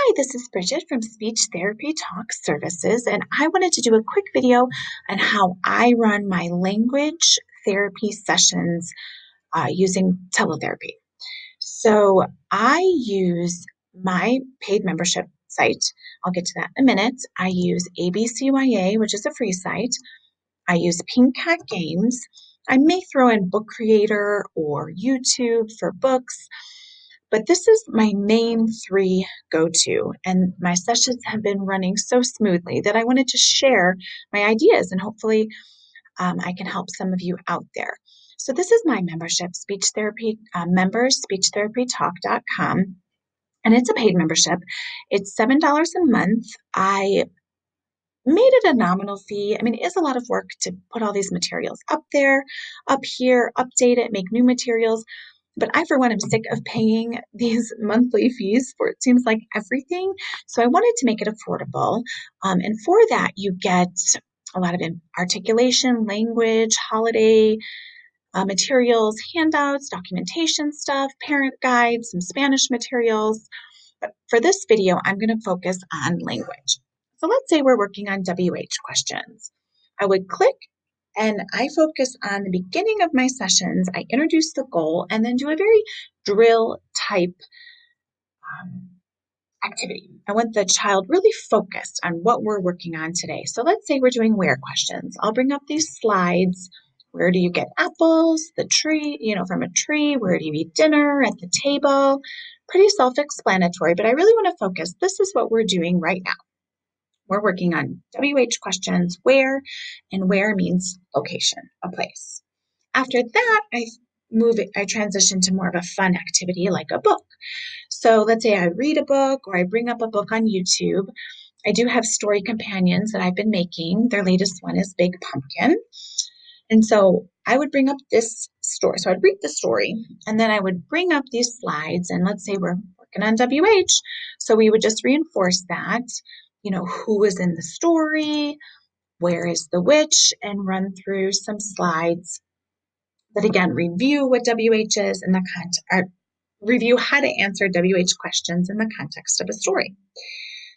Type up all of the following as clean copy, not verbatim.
Hi, this is Bridget from Speech Therapy Talk Services, and I wanted to do a quick video on how I run my language therapy sessions using teletherapy. So I use my paid membership site. I'll get to that in a minute. I use ABCYA, which is a free site. I use Pink Cat Games. I may throw in Book Creator or YouTube for books, but this is my main three go-to, and my sessions have been running so smoothly that I wanted to share my ideas, and hopefully I can help some of you out there. So this is my membership, speech therapy members, speechtherapytalk.com, and it's a paid membership. It's $7 a month. I made it a nominal fee. I mean, it is a lot of work to put all these materials up there, up here, update it, make new materials. But I, for one, am sick of paying these monthly fees for it seems like everything. So I wanted to make it affordable. And for that, you get a lot of articulation, language, holiday materials, handouts, documentation stuff, parent guides, some Spanish materials. But for this video, I'm going to focus on language. So let's say we're working on WH questions. I would click and I focus on the beginning of my sessions. I introduce the goal and then do a very drill type activity. I want the child really focused on what we're working on today. So let's say we're doing where questions. I'll bring up these slides. Where do you get apples? The tree, from a tree. Where do you eat dinner? At the table. Pretty self-explanatory, but I really want to focus. This is what we're doing right now. We're working on WH questions, where, and where means location, a place. After that, I transition to more of a fun activity like a book. So let's say I read a book or I bring up a book on YouTube. I do have story companions that I've been making. Their latest one is Big Pumpkin. And so I would bring up this story. So I'd read the story and then I would bring up these slides. And let's say we're working on WH. So we would just reinforce that, who is in the story, where is the witch, and run through some slides that again review what WH is in the context, review how to answer WH questions in the context of a story.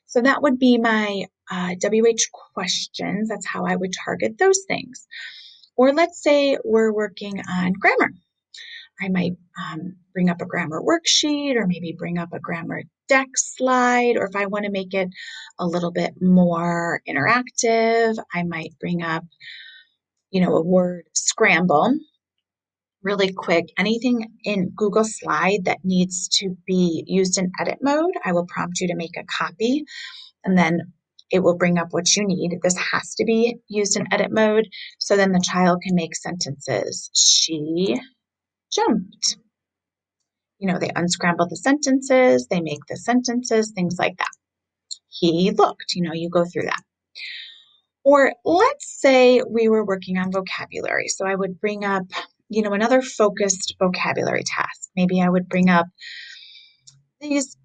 So that would be my WH questions. That's how I would target those things. Or let's say we're working on grammar. I might bring up a grammar worksheet or maybe bring up a grammar deck slide. Or if I want to make it a little bit more interactive, I might bring up, a word scramble really quick. Anything in Google Slide that needs to be used in edit mode, I will prompt you to make a copy and then it will bring up what you need. This has to be used in edit mode. So then the child can make sentences. She jumped. They unscramble the sentences, they make the sentences, things like that. He looked, you go through that. Or let's say we were working on vocabulary. So I would bring up, another focused vocabulary task. Maybe I would bring up this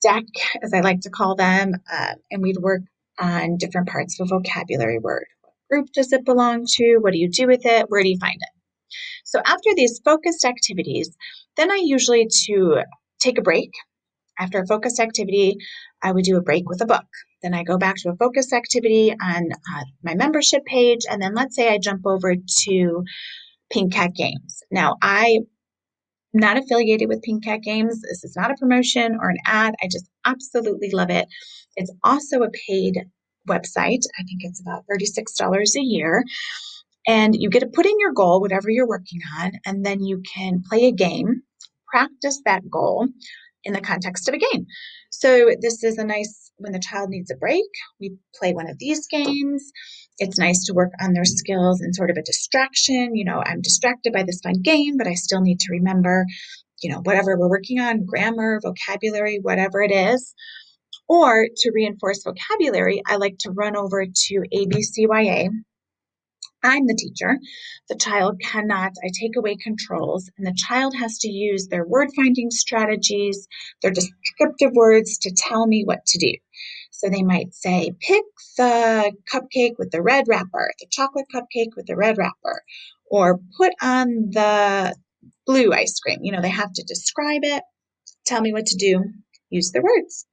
deck, as I like to call them, and we'd work on different parts of a vocabulary word. What group does it belong to? What do you do with it? Where do you find it? So after these focused activities, then I usually to take a break. After a focused activity, I would do a break with a book. Then I go back to a focused activity on my membership page. And then let's say I jump over to Pink Cat Games. Now, I'm not affiliated with Pink Cat Games. This is not a promotion or an ad. I just absolutely love it. It's also a paid website. I think it's about $36 a year. And you get to put in your goal, whatever you're working on, and then you can play a game, practice that goal in the context of a game. So this is a nice, when the child needs a break, we play one of these games. It's nice to work on their skills and sort of a distraction. I'm distracted by this fun game, but I still need to remember, whatever we're working on, grammar, vocabulary, whatever it is. Or to reinforce vocabulary, I like to run over to ABCYA. I'm the teacher. The child cannot, I take away controls, and the child has to use their word finding strategies, their descriptive words to tell me what to do. So they might say, pick the cupcake with the red wrapper, the chocolate cupcake with the red wrapper, or put on the blue ice cream. They have to describe it, tell me what to do, use their words.